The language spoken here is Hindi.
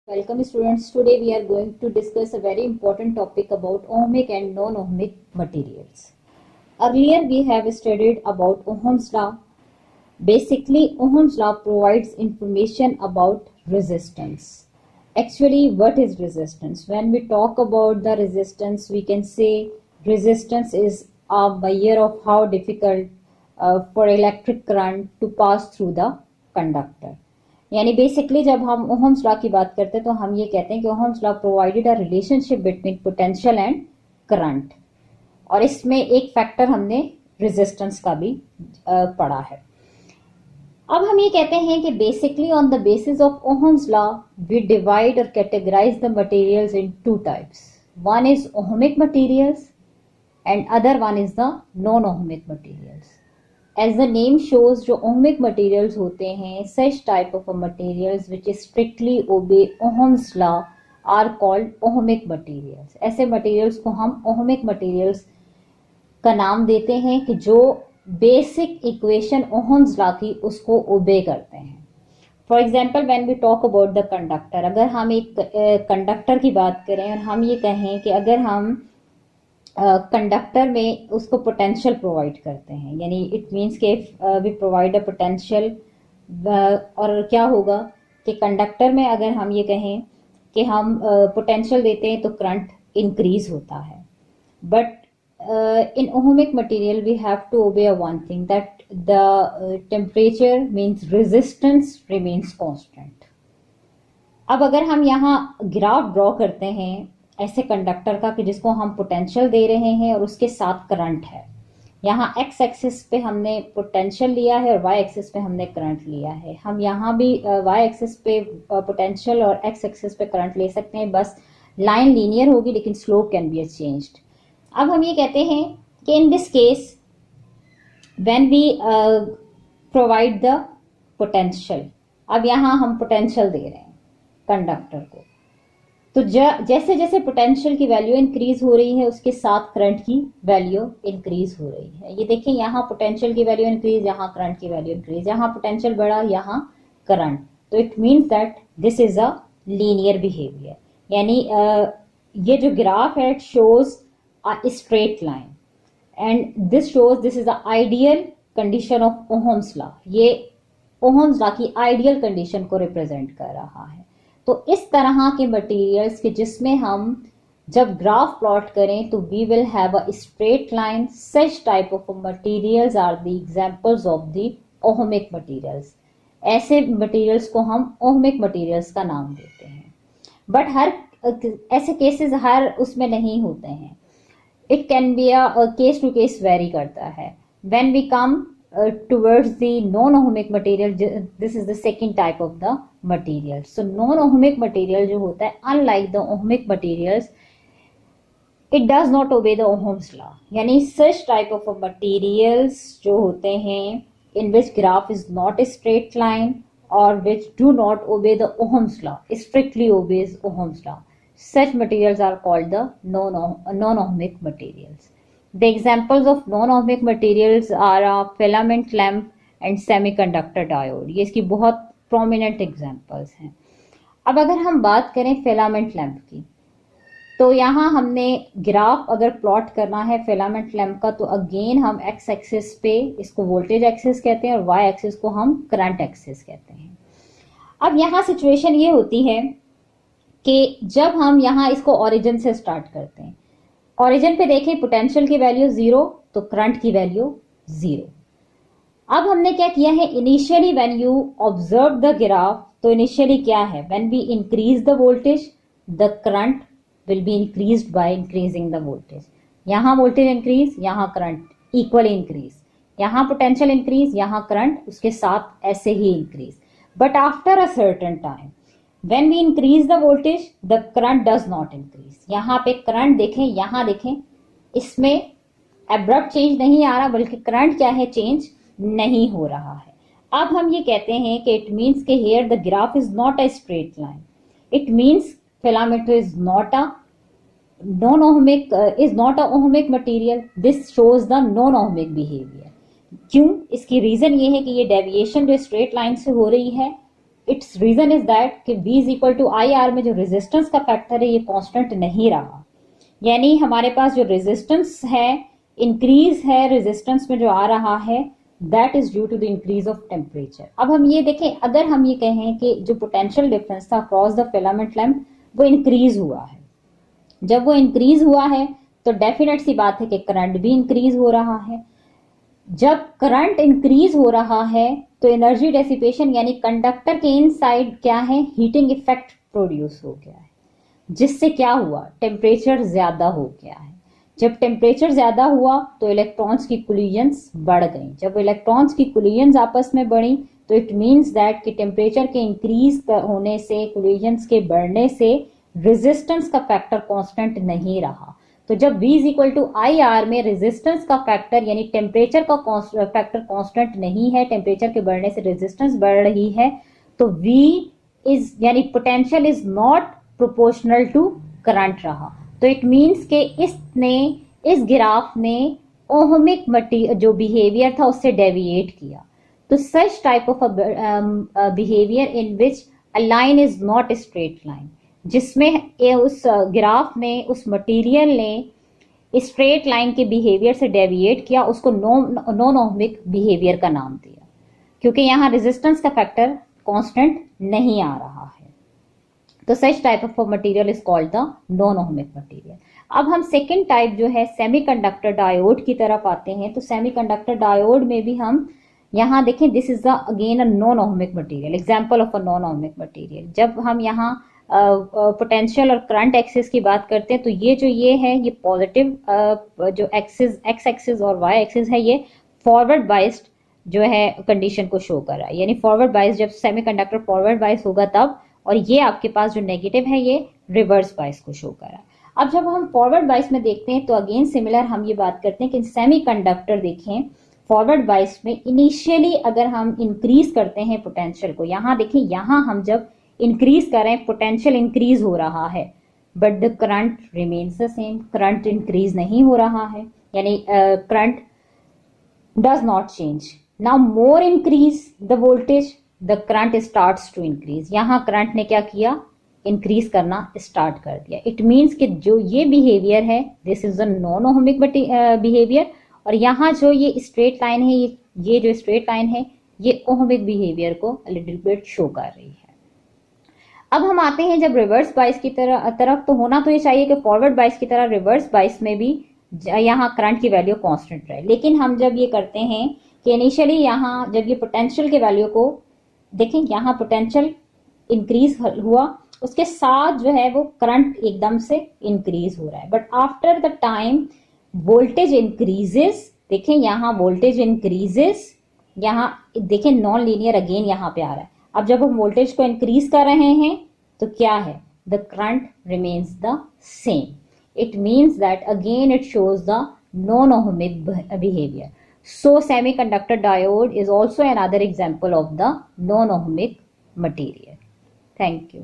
Welcome students. Today we are going to discuss a very important topic about ohmic and non-ohmic materials. Earlier we have studied about Ohm's law. Basically, Ohm's law provides information about resistance. Actually, what is resistance? When we talk about the resistance, we can say resistance is a measure of how difficult for electric current to pass through the conductor. यानी बेसिकली जब हम ओहम्स लॉ की बात करते हैं तो हम ये कहते हैं कि ohm's law provided a relationship between potential and current, और इसमें एक फैक्टर हमने रेजिस्टेंस का भी पढ़ा है. अब हम ये कहते हैं कि basically on the basis of Ohm's law we divide और categorize the materials in two types. One is ohmic materials and other one is the non ohmic materials. As the name shows, जो ohmic materials होते हैं, such type of materials which strictly obey Ohm's law are called ohmic materials. ऐसे materials को हम ohmic materials का नाम देते हैं कि जो basic equation Ohm's law की उसको obey करते हैं. For example, when we talk about the conductor, अगर हम एक conductor की बात करें और हम ये कहें कि अगर हम कंडक्टर में उसको पोटेंशियल प्रोवाइड करते हैं, यानी इट मीन्स के वी प्रोवाइड अ पोटेंशियल, और क्या होगा कि कंडक्टर में अगर हम ये कहें कि हम पोटेंशियल देते हैं तो करंट इंक्रीज होता है. But in ohmic material we have to obey one thing, that the temperature means resistance remains constant. अब अगर हम यहाँ ग्राफ ड्रॉ करते हैं ऐसे कंडक्टर का कि जिसको हम पोटेंशियल दे रहे हैं और उसके साथ करंट है, यहाँ एक्स एक्सिस पे हमने पोटेंशियल लिया है और वाई एक्सिस पे हमने करंट लिया है. हम यहाँ भी वाई एक्सिस पे पोटेंशियल और एक्स एक्सिस पे करंट ले सकते हैं, बस लाइन लीनियर होगी लेकिन स्लोप कैन बी चेंज्ड. अब हम ये कहते हैं कि in this case when we provide the potential, अब यहाँ हम पोटेंशियल दे रहे हैं कंडक्टर को, तो जैसे जैसे पोटेंशियल की वैल्यू इंक्रीज हो रही है उसके साथ करंट की वैल्यू इंक्रीज हो रही है. ये देखें, यहाँ पोटेंशियल की वैल्यू इंक्रीज, यहाँ करंट की वैल्यू इंक्रीज, यहाँ पोटेंशियल बढ़ा, यहाँ करंट. तो it means that this is a linear behaviour. यानी ये जो ग्राफ है it shows a straight line and this shows this is the ideal condition of Ohm's law. ये ओहम्स लॉ की आइडियल कंडीशन को रिप्रेजेंट कर रहा है. तो इस तरह के मटेरियल्स के जिसमें हम जब ग्राफ प्लॉट करें तो we will have a straight line, such type of materials are the examples of the ohmic materials. ऐसे मटेरियल्स को हम ओहमिक मटेरियल्स का नाम देते हैं. बट हर ऐसे केसेस हर उसमें नहीं होते हैं. It can be a case to case vary करता है. व्हेन वी कम towards the non-ohmic material, this is the second type of the material. So non-ohmic material जो होता है, unlike the ohmic materials, it does not obey the Ohm's law. यानी such type of materials जो होते हैं in which graph is not a straight line or which do not obey the Ohm's law, strictly obeys Ohm's law, such materials are called the non-ohmic materials. The examples of non-ohmic materials are a filament lamp and semiconductor diode. ये इसकी बहुत prominent examples हैं. अब अगर हम बात करें फिलामेंट लैंप की, तो यहाँ हमने ग्राफ अगर प्लॉट करना है फिलामेंट लैंप का, तो अगेन हम एक्स एक्सिस पे इसको वोल्टेज एक्सिस कहते हैं और वाई एक्सिस को हम करंट एक्सिस कहते हैं. अब यहाँ सिचुएशन ये होती है कि जब हम यहाँ इसको ओरिजिन से स्टार्ट करते हैं, ओरिजिन पे देखें पोटेंशियल की वैल्यू 0 तो करंट की वैल्यू 0. अब हमने क्या किया है, initially when you observe the graph, तो इनिशियली क्या है, when we increase the voltage the current will be increased by increasing the voltage. यहाँ वोल्टेज इंक्रीज, यहाँ करंट इक्वली इंक्रीज, यहाँ पोटेंशियल इंक्रीज, यहाँ करंट उसके साथ ऐसे ही increase. But after a certain time when we increase the voltage the current does not increase. यहाँ पे करंट देखें, यहाँ देखें, इसमें abrupt चेंज नहीं आ रहा बल्कि करंट क्या है, चेंज नहीं हो रहा है. अब हम ये कहते हैं कि इट मीन्स के here the graph is not a straight line. It means filament is not a non-ohmic is not a ohmic material. This shows the non-ohmic behavior. क्यों? इसकी रीजन ये है कि ये डेविएशन जो स्ट्रेट लाइन से हो रही है इट्स रीजन इज दैट कि V is equal to I R में जो रेजिस्टेंस का फैक्टर है ये कांस्टेंट नहीं रहा, यानी हमारे पास जो रेजिस्टेंस है, इंक्रीज है रेजिस्टेंस में जो आ रहा है, that is due to the increase of temperature. अब हम ये देखें, अगर हम ये कहें कि जो पोटेंशियल डिफरेंस था अक्रॉस द फिलामेंट लैंप वो इंक्रीज हुआ है, जब वो इंक्रीज हुआ है तो डेफिनेट सी बात है कि करंट भी इंक्रीज हो रहा है। जब करंट इंक्रीज हो रहा है तो एनर्जी डेसिपेशन यानी कंडक्टर के इनसाइड क्या है, हीटिंग इफेक्ट प्रोड्यूस हो गया है, जिससे क्या हुआ, टेम्परेचर ज्यादा हो गया है। जब टेम्परेचर ज्यादा हुआ तो इलेक्ट्रॉन्स की कोलिजन्स बढ़ गई। जब इलेक्ट्रॉन्स की कोलिजन्स आपस में बढ़ी तो इट मींस दैट कि टेम्परेचर के इंक्रीज होने से, कोलिजन्स के बढ़ने से रेजिस्टेंस का फैक्टर कांस्टेंट नहीं रहा। तो जब V is equal to I R में रेजिस्टेंस का फैक्टर यानी टेम्परेचर का फैक्टर कांस्टेंट नहीं है, टेम्परेचर के बढ़ने से रेजिस्टेंस बढ़ रही है, तो V इज यानी potential is not proportional to current रहा। तो इट मींस के इस ग्राफ ने ओहमिक जो बिहेवियर था उससे डेविएट किया। तो सच type of behaviour in which a line is not a straight line, जिसमें उस ग्राफ ने, उस मटेरियल ने स्ट्रेट लाइन के बिहेवियर से डेविएट किया, उसको नॉन ओहमिक बिहेवियर का नाम दिया, क्योंकि यहाँ रेजिस्टेंस का फैक्टर कांस्टेंट नहीं आ रहा है। तो सच type of material is called the non ohmic material. अब हम सेकेंड टाइप जो है सेमीकंडक्टर डायोड की तरफ आते हैं। तो सेमीकंडक्टर डायोड में भी हम यहाँ देखें, this is the again a non ohmic material, example of a non ohmic material. जब हम यहाँ पोटेंशियल और करंट एक्सिस की बात करते हैं तो ये है, ये पॉजिटिव जो एक्सिस, एक्स एक्सिस और वाई एक्सिस है, ये फॉरवर्ड बाइस्ड जो है कंडीशन को शो कर रहा है, यानी फॉरवर्ड बाइस, जब सेमीकंडक्टर फॉरवर्ड बाइस होगा तब, और ये आपके पास जो नेगेटिव है ये रिवर्स बाइस को शो कर रहा है। अब जब हम फॉरवर्ड बाइस में देखते हैं तो अगेन सिमिलर हम ये बात करते हैं कि सेमीकंडक्टर देखें, फॉरवर्ड बाइस में इनिशियली अगर हम इंक्रीज करते हैं पोटेंशियल को, यहाँ देखें, यहाँ हम जब इंक्रीज कर रहे हैं पोटेंशियल इंक्रीज हो रहा है, but the current remains the same, current increase नहीं हो रहा है, यानी current does not change. Now more increase the voltage, the current starts to increase. यहाँ करंट ने क्या किया, इंक्रीज करना स्टार्ट कर दिया। इट मीन्स कि जो ये बिहेवियर है, this is the non ohmic behaviour, और यहाँ जो ये स्ट्रेट लाइन है, ये जो स्ट्रेट लाइन है, ये ओहमिक बिहेवियर को लिटिल बिट शो कर रही है। अब हम आते हैं जब रिवर्स बाइस की तरफ, तो होना तो ये चाहिए कि फॉरवर्ड बाइस की तरह रिवर्स बाइस में भी यहाँ करंट की वैल्यू कांस्टेंट रहे। लेकिन हम जब ये करते हैं कि इनिशियली यहाँ जब ये पोटेंशियल के वैल्यू को देखें, यहाँ पोटेंशियल इंक्रीज हुआ, उसके साथ जो है वो करंट एकदम से इंक्रीज हो रहा है, but after the time voltage increases. देखें यहाँ वोल्टेज इंक्रीजेस, यहाँ देखें नॉन लीनियर अगेन यहाँ पे आ रहा है। अब जब हम वोल्टेज को इंक्रीज कर रहे हैं तो क्या है, the current remains the same. It means that again it shows the non ohmic behaviour. So semiconductor diode is also another example of the non-ohmic material. Thank you.